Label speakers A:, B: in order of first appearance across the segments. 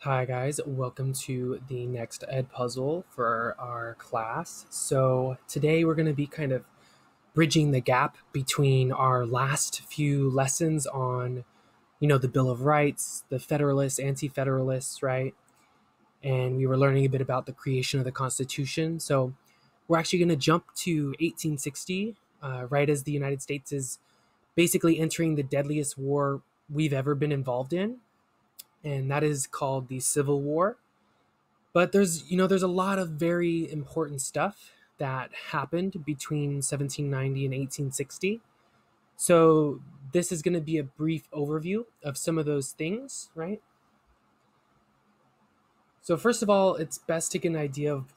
A: Hi guys, welcome to the next ed puzzle for our class. So today we're going to be kind of bridging the gap between our last few lessons on, the Bill of Rights, the Federalists, Anti-Federalists, right? And we were learning a bit about the creation of the Constitution. So we're actually going to jump to 1860, right as the United States is basically entering the deadliest war we've ever been involved in, and that is called the Civil War. But there's a lot of very important stuff that happened between 1790 and 1860. So this is going to be a brief overview of some of those things, right? So first of all, it's best to get an idea of,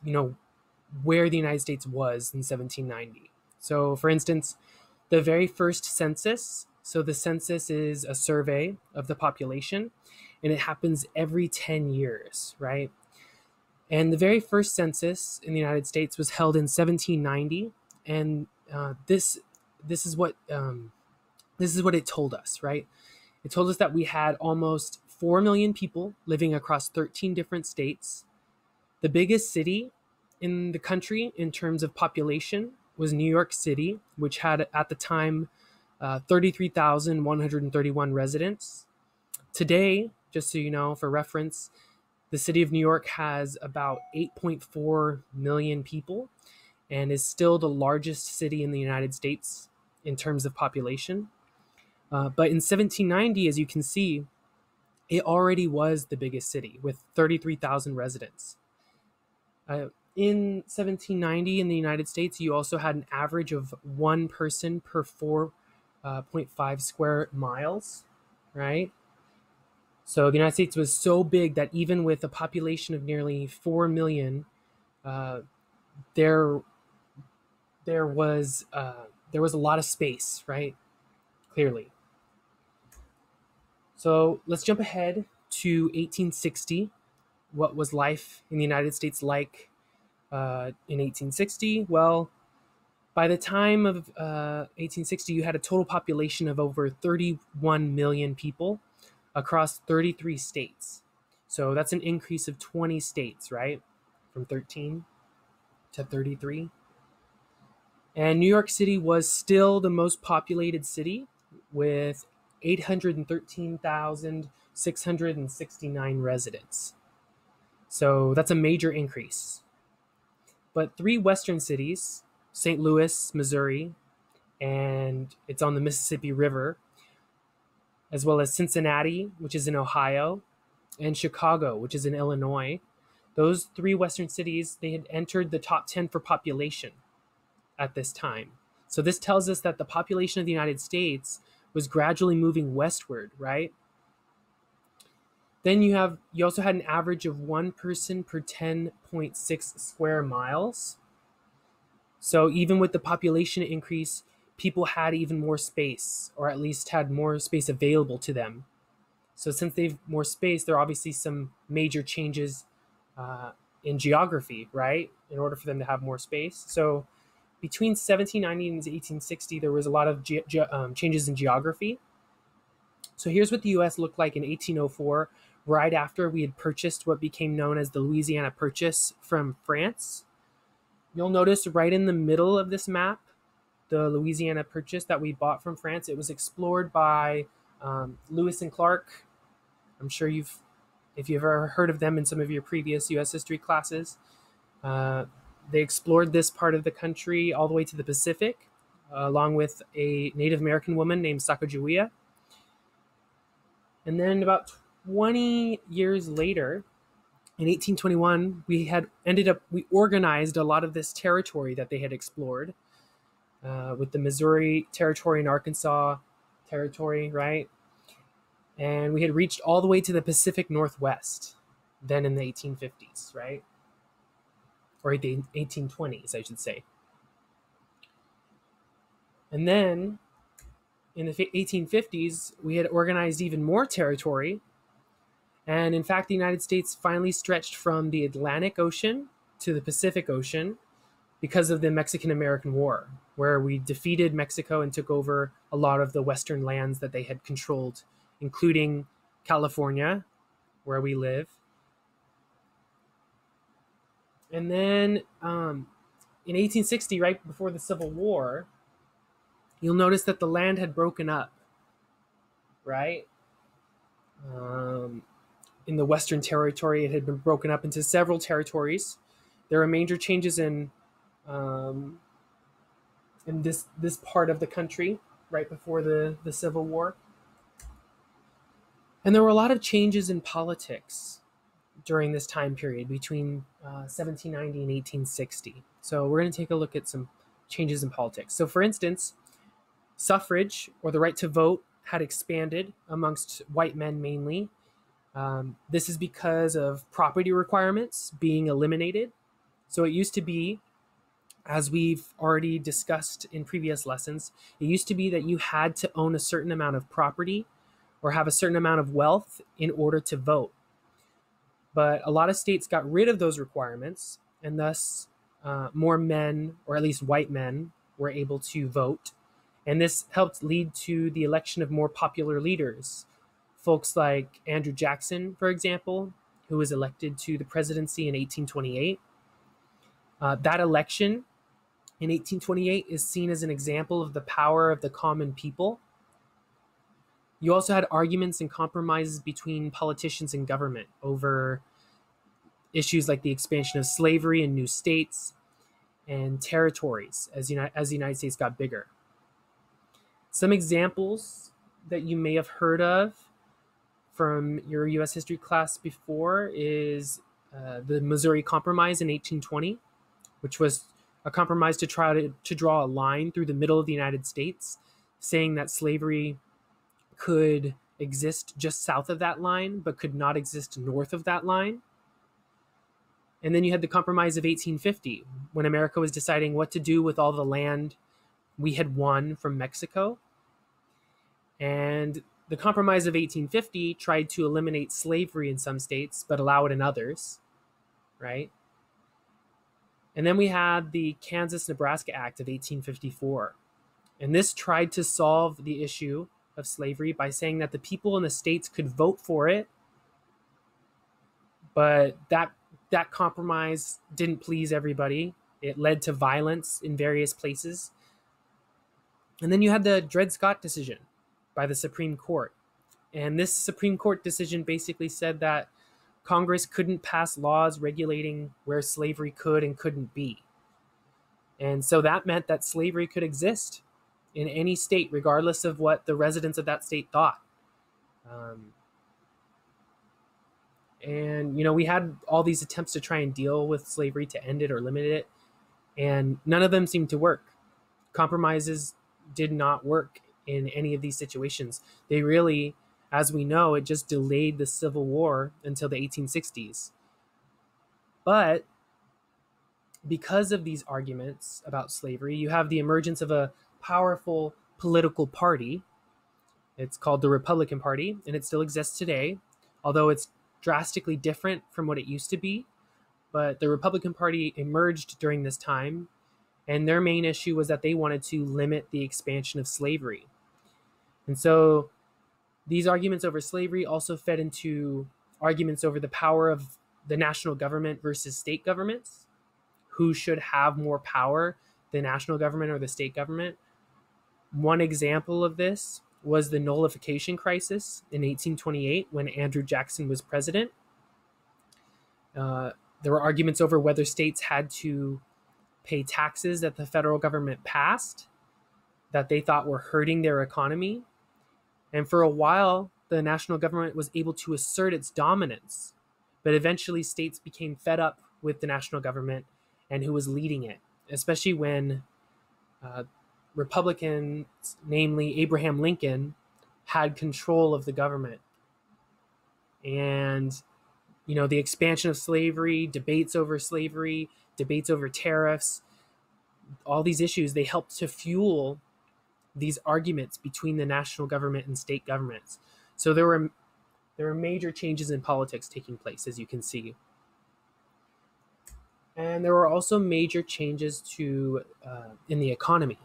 A: where the United States was in 1790. So for instance, the very first census, so the census is a survey of the population, and it happens every 10 years, right? And the very first census in the United States was held in 1790, and this is what it told us, right? It told us that we had almost 4 million people living across 13 different states. The biggest city in the country in terms of population was New York City, which had at the time 33,131 residents. Today, just so you know, for reference, the city of New York has about 8.4 million people and is still the largest city in the United States in terms of population. But in 1790, as you can see, it already was the biggest city with 33,000 residents. In 1790 in the United States, you also had an average of one person per 4.5 square miles, right? So the United States was so big that even with a population of nearly 4 million, there was a lot of space, right? Clearly. So let's jump ahead to 1860. What was life in the United States like in 1860? Well, by the time of 1860, you had a total population of over 31 million people across 33 states. So that's an increase of 20 states, right? From 13 to 33. And New York City was still the most populated city with 813,669 residents. So that's a major increase. But three western cities, St. Louis, Missouri, and it's on the Mississippi River, as well as Cincinnati, which is in Ohio, and Chicago, which is in Illinois. Those three western cities, they had entered the top 10 for population at this time. So this tells us that the population of the United States was gradually moving westward, right? Then you also had an average of one person per 10.6 square miles. So even with the population increase, people had even more space, or at least had more space available to them. So since they've more space, there are obviously some major changes in geography, right? In order for them to have more space. So between 1790 and 1860, there was a lot of changes in geography. So here's what the U.S. looked like in 1804, right after we had purchased what became known as the Louisiana Purchase from France. You'll notice right in the middle of this map, the Louisiana Purchase that we bought from France. It was explored by Lewis and Clark. I'm sure if you've ever heard of them in some of your previous U.S. history classes. They explored this part of the country all the way to the Pacific, along with a Native American woman named Sacagawea. And then about 20 years later, in 1821, we organized a lot of this territory that they had explored with the Missouri Territory and Arkansas Territory, right? And we had reached all the way to the Pacific Northwest, then in the 1850s, right? Or the 1820s, I should say. And then in the 1850s, we had organized even more territory. And in fact, the United States finally stretched from the Atlantic Ocean to the Pacific Ocean because of the Mexican-American War, where we defeated Mexico and took over a lot of the western lands that they had controlled, including California, where we live, And then in 1860, right before the Civil War, you'll notice that the land had broken up, right? Um, in the Western Territory, it had been broken up into several territories. There were major changes um, in this part of the country right before the Civil War. And there were a lot of changes in politics during this time period between 1790 and 1860. So we're going to take a look at some changes in politics. So, for instance, suffrage, or the right to vote, had expanded amongst white men mainly. This is because of property requirements being eliminated. So it used to be, as we've already discussed in previous lessons, it used to be that you had to own a certain amount of property or have a certain amount of wealth in order to vote. But a lot of states got rid of those requirements, and thus more men, or at least white men, were able to vote. And this helped lead to the election of more popular leaders. Folks like Andrew Jackson, for example, who was elected to the presidency in 1828. That election in 1828 is seen as an example of the power of the common people. You also had arguments and compromises between politicians and government over issues like the expansion of slavery in new states and territories as the United States got bigger. Some examples that you may have heard of from your U.S. history class before is the Missouri Compromise in 1820, which was a compromise to try to draw a line through the middle of the United States, saying that slavery could exist just south of that line, but could not exist north of that line. And then you had the Compromise of 1850, when America was deciding what to do with all the land we had won from Mexico. And the Compromise of 1850 tried to eliminate slavery in some states, but allow it in others, right? And then we had the Kansas-Nebraska Act of 1854. And this tried to solve the issue of slavery by saying that the people in the states could vote for it, but that compromise didn't please everybody. It led to violence in various places. And then you had the Dred Scott decision by the Supreme Court. And this Supreme Court decision basically said that Congress couldn't pass laws regulating where slavery could and couldn't be. And so that meant that slavery could exist in any state, regardless of what the residents of that state thought. And, we had all these attempts to try and deal with slavery, to end it or limit it, and none of them seemed to work. Compromises did not work in any of these situations. They really, as we know, it just delayed the Civil War until the 1860s. But because of these arguments about slavery, you have the emergence of a powerful political party. It's called the Republican Party, and it still exists today, although it's drastically different from what it used to be. But the Republican Party emerged during this time, and their main issue was that they wanted to limit the expansion of slavery. And so these arguments over slavery also fed into arguments over the power of the national government versus state governments. Who should have more power, the national government or the state government? One example of this was the nullification crisis in 1828 when Andrew Jackson was president. There were arguments over whether states had to pay taxes that the federal government passed that they thought were hurting their economy. And for a while, the national government was able to assert its dominance, but eventually states became fed up with the national government and who was leading it, especially when Republicans, namely Abraham Lincoln, had control of the government. And, the expansion of slavery, debates over tariffs, all these issues, they helped to fuel these arguments between the national government and state governments. So there were major changes in politics taking place, as you can see. And there were also major changes in the economy.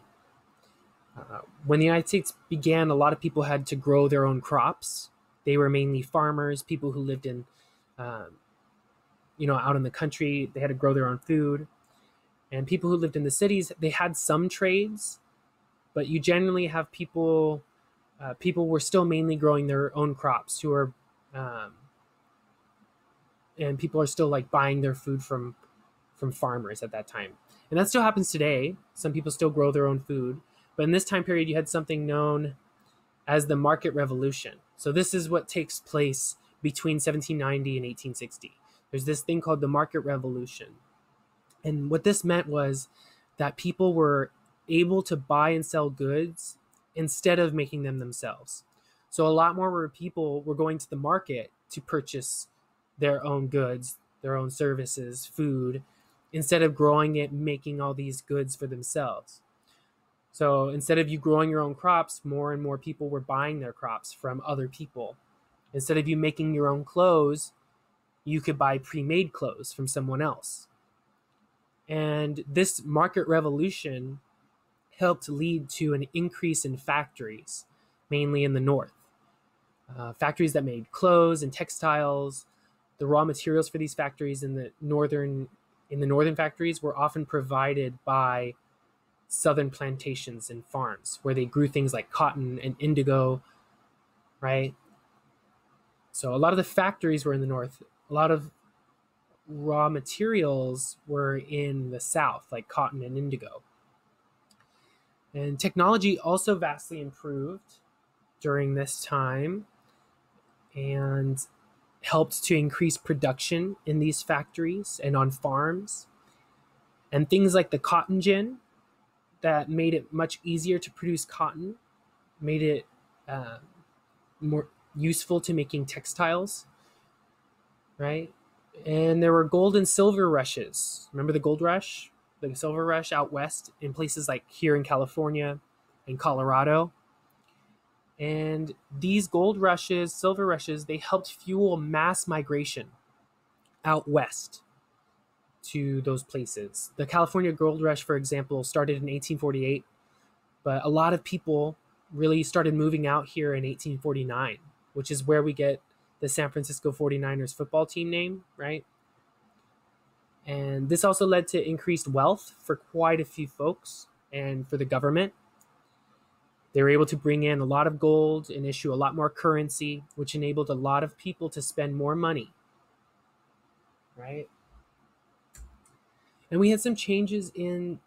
A: When the United States began, a lot of people had to grow their own crops. They were mainly farmers, people who lived in out in the country, they had to grow their own food. And people who lived in the cities, they had some trades, but you generally have people were still mainly growing their own crops who are, and people are still like buying their food from farmers at that time. And that still happens today. Some people still grow their own food. But in this time period, you had something known as the market revolution. So this is what takes place between 1790 and 1860. There's this thing called the market revolution. And what this meant was that people were able to buy and sell goods instead of making them themselves. So a lot more people were going to the market to purchase their own goods, their own services, food, instead of growing it, making all these goods for themselves. So instead of you growing your own crops, more and more people were buying their crops from other people. Instead of you making your own clothes, you could buy pre-made clothes from someone else. And this market revolution helped lead to an increase in factories, mainly in the north. Factories that made clothes and textiles. The raw materials for these factories in the northern factories were often provided by southern plantations and farms where they grew things like cotton and indigo, right? So a lot of the factories were in the north. A lot of raw materials were in the south, like cotton and indigo. And technology also vastly improved during this time and helped to increase production in these factories and on farms. And things like the cotton gin that made it much easier to produce cotton, made it more useful to making textiles, right? And there were gold and silver rushes. Remember the gold rush? The silver rush out west in places like here in California and Colorado. And these gold rushes, silver rushes, they helped fuel mass migration out west to those places. The California Gold Rush, for example, started in 1848, but a lot of people really started moving out here in 1849, which is where we get the San Francisco 49ers football team name, right? And this also led to increased wealth for quite a few folks and for the government. They were able to bring in a lot of gold and issue a lot more currency, which enabled a lot of people to spend more money, right? And we had some changes in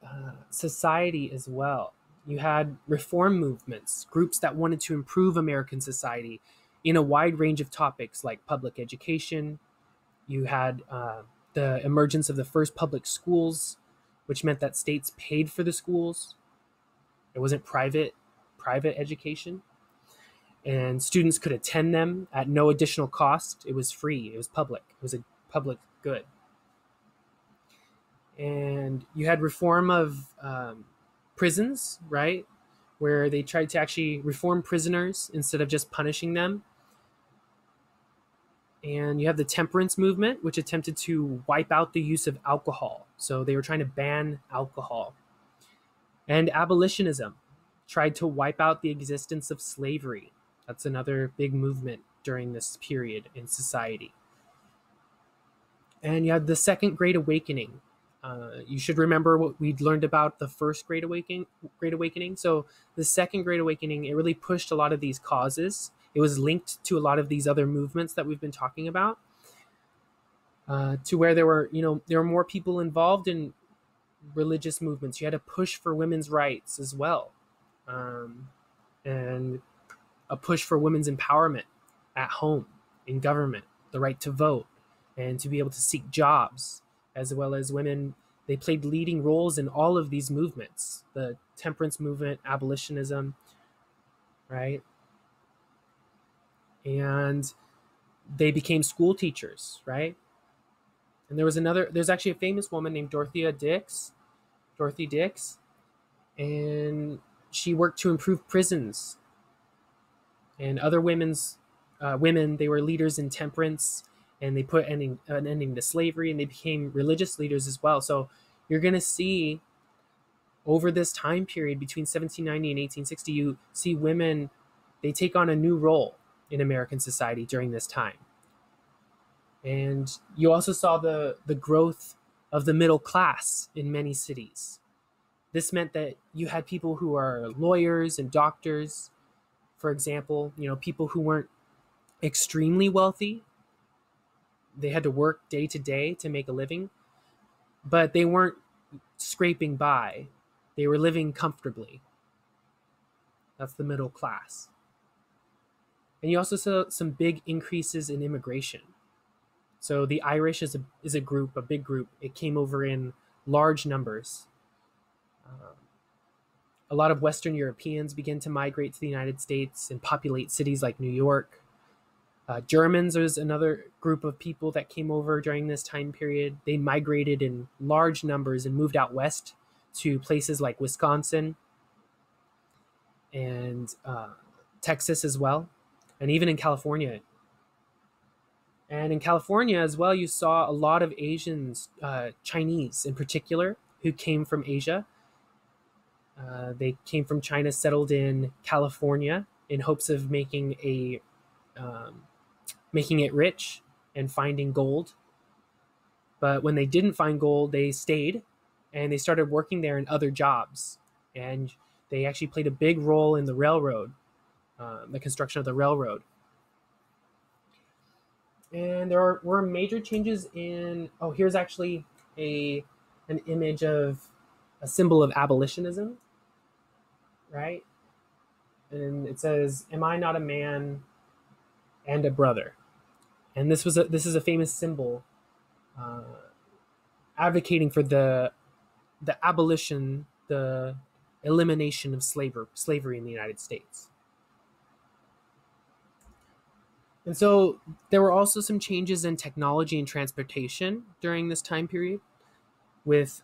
A: society as well. You had reform movements, groups that wanted to improve American society in a wide range of topics like public education. You had the emergence of the first public schools, which meant that states paid for the schools. It wasn't private education. And students could attend them at no additional cost. It was free. It was public. It was a public good. And you had reform of prisons, right? Where they tried to actually reform prisoners instead of just punishing them. And you have the temperance movement, which attempted to wipe out the use of alcohol. So they were trying to ban alcohol. And abolitionism tried to wipe out the existence of slavery. That's another big movement during this period in society. And you had the Second Great Awakening. You should remember what we'd learned about the First Great Awakening. So the Second Great Awakening, it really pushed a lot of these causes. It was linked to a lot of these other movements that we've been talking about, to where there were more people involved in religious movements. You had a push for women's rights as well, and a push for women's empowerment at home, in government, the right to vote, and to be able to seek jobs, as well as women. They played leading roles in all of these movements, the temperance movement, abolitionism, right? And they became school teachers, right? And there's actually a famous woman named Dorothy Dix, and she worked to improve prisons. And other women, they were leaders in temperance, and they put an ending to slavery, and they became religious leaders as well. So you're going to see over this time period between 1790 and 1860, you see women, they take on a new role in American society during this time. And you also saw the growth of the middle class in many cities. This meant that you had people who are lawyers and doctors, for example, people who weren't extremely wealthy. They had to work day to day to make a living, but they weren't scraping by. They were living comfortably. That's the middle class. And you also saw some big increases in immigration. So the Irish is a group, a big group. It came over in large numbers. A lot of Western Europeans began to migrate to the United States and populate cities like New York. Germans was another group of people that came over during this time period. They migrated in large numbers and moved out west to places like Wisconsin and Texas as well, and even in California. And in California as well, you saw a lot of Asians, Chinese in particular, who came from Asia. They came from China, settled in California in hopes of making it rich and finding gold. But when they didn't find gold, they stayed and they started working there in other jobs. And they actually played a big role in the railroad, the construction of the railroad. And there were major changes in. Oh, here's actually an image of a symbol of abolitionism, right? And it says, "Am I not a man and a brother?" And this is a famous symbol uh, advocating for the abolition, the elimination of slavery in the United States. And so there were also some changes in technology and transportation during this time period with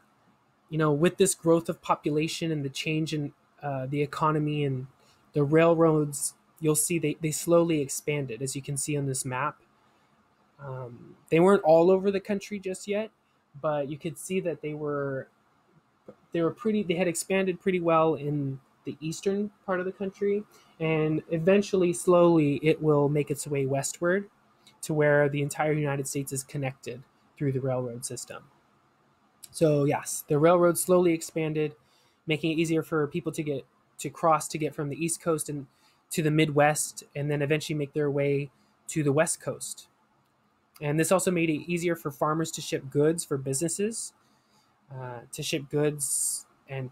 A: with this growth of population and the change in the economy and the railroads. You'll see they slowly expanded, as you can see on this map. They weren't all over the country just yet, but you could see that they had expanded pretty well in the eastern part of the country, and eventually, slowly, it will make its way westward to where the entire United States is connected through the railroad system. So yes, the railroad slowly expanded, making it easier for people to cross to get from the East Coast and to the Midwest, and then eventually make their way to the West Coast. And this also made it easier for farmers to ship goods for businesses, to ship goods and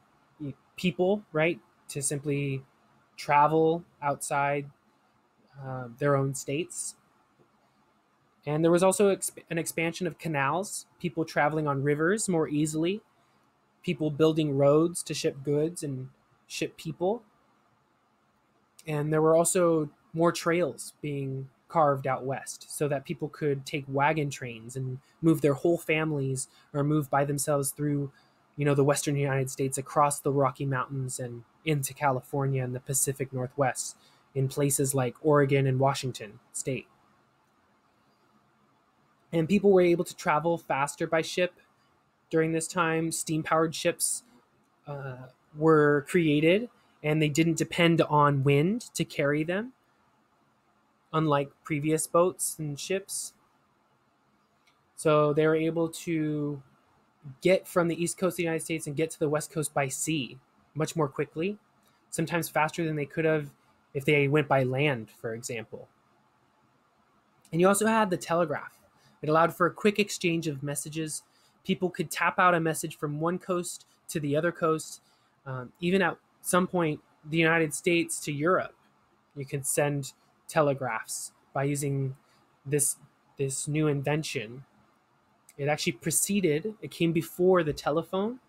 A: people, right? To simply travel outside their own states. And there was also an expansion of canals, people traveling on rivers more easily, people building roads to ship goods and ship people. And there were also more trails being carved out west so that people could take wagon trains and move their whole families or move by themselves through the western United States, across the Rocky Mountains and into California and the Pacific Northwest, in places like Oregon and Washington state. And people were able to travel faster by ship during this time. Steam powered ships were created, and they didn't depend on wind to carry them, unlike previous boats and ships. So they were able to get from the East Coast of the United States and get to the West Coast by sea much more quickly, sometimes faster than they could have if they went by land, for example. And you also had the telegraph. It allowed for a quick exchange of messages. People could tap out a message from one coast to the other coast, even at some point, the United States to Europe. You could send telegraphs by using this new invention. It came before the telephone.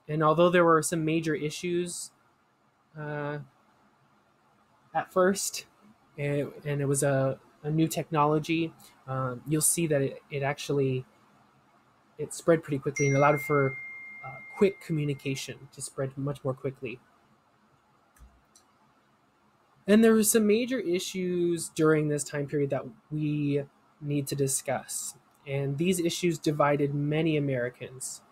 A: And although there were some major issues at first, and it was a new technology, you'll see that it spread pretty quickly and allowed for quick communication to spread much more quickly. And there were some major issues during this time period that we need to discuss. And these issues divided many Americans.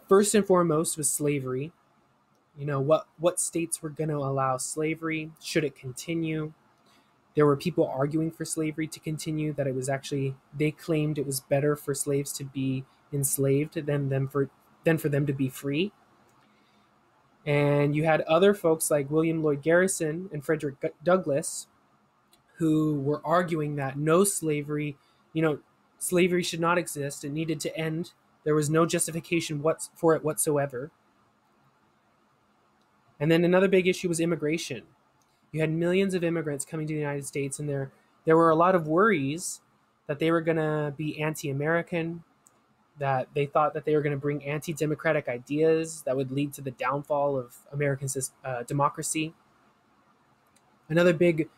A: First and foremost was slavery. What states were going to allow slavery? Should it continue? There were people arguing for slavery to continue, that it was actually, they claimed it was better for slaves to be enslaved than for them to be free. And you had other folks like William Lloyd Garrison and Frederick Douglass who were arguing that no slavery, slavery should not exist. It needed to end. There was no justification for it whatsoever. And then another big issue was immigration. You had millions of immigrants coming to the United States, and there were a lot of worries that they were going to be anti-American, that they thought that they were going to bring anti-democratic ideas that would lead to the downfall of American democracy. Another big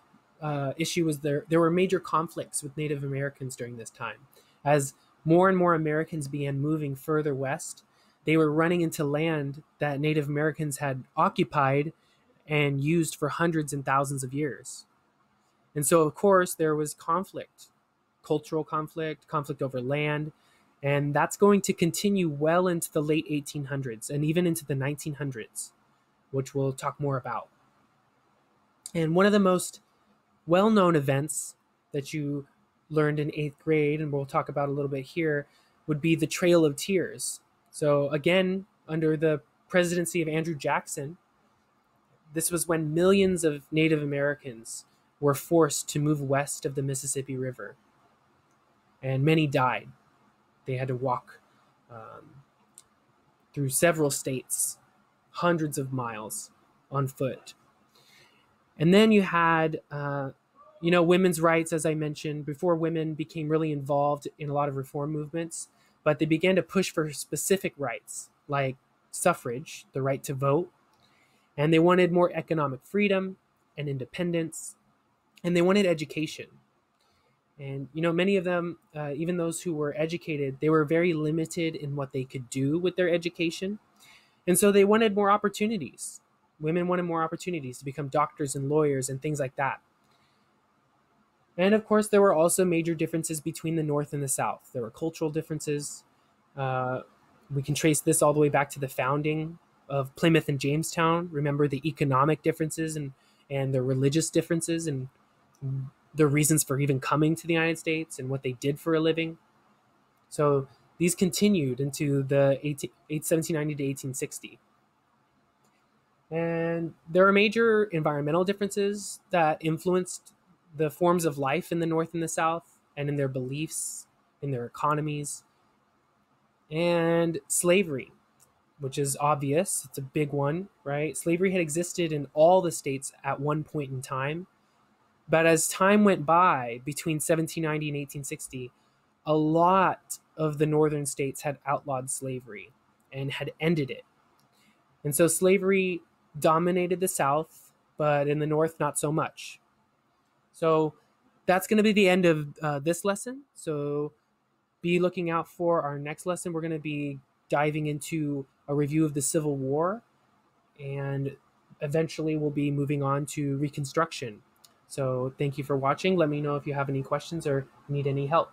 A: issue was there were major conflicts with Native Americans during this time. As more and more Americans began moving further west, they were running into land that Native Americans had occupied and used for hundreds and thousands of years. And so, of course, there was conflict, cultural conflict over land, and that's going to continue well into the late 1800s and even into the 1900s, which we'll talk more about. And one of the most well-known events that you learned in 8th grade, and we'll talk about a little bit here, would be the Trail of Tears. So again, under the presidency of Andrew Jackson, this was when millions of Native Americans were forced to move west of the Mississippi River, and many died. They had to walk through several states, hundreds of miles on foot. And then you had, women's rights, as I mentioned, before women became really involved in a lot of reform movements, but they began to push for specific rights like suffrage, the right to vote, and they wanted more economic freedom and independence, and they wanted education. And, many of them, even those who were educated, they were very limited in what they could do with their education. And so they wanted more opportunities. Women wanted more opportunities to become doctors and lawyers and things like that. And of course, there were also major differences between the North and the South. There were cultural differences. We can trace this all the way back to the founding of Plymouth and Jamestown. Remember the economic differences and the religious differences and the reasons for even coming to the United States and what they did for a living. So these continued into the 1790 to 1860. And there are major environmental differences that influenced the forms of life in the North and the South, and in their beliefs, in their economies. And slavery, which is obvious. It's a big one, right? Slavery had existed in all the states at one point in time. But as time went by, between 1790 and 1860, a lot of the northern states had outlawed slavery and had ended it. And so slavery dominated the South, but in the North, not so much. So that's going to be the end of this lesson. So be looking out for our next lesson. We're going to be diving into a review of the Civil War, and eventually we'll be moving on to Reconstruction. So thank you for watching. Let me know if you have any questions or need any help.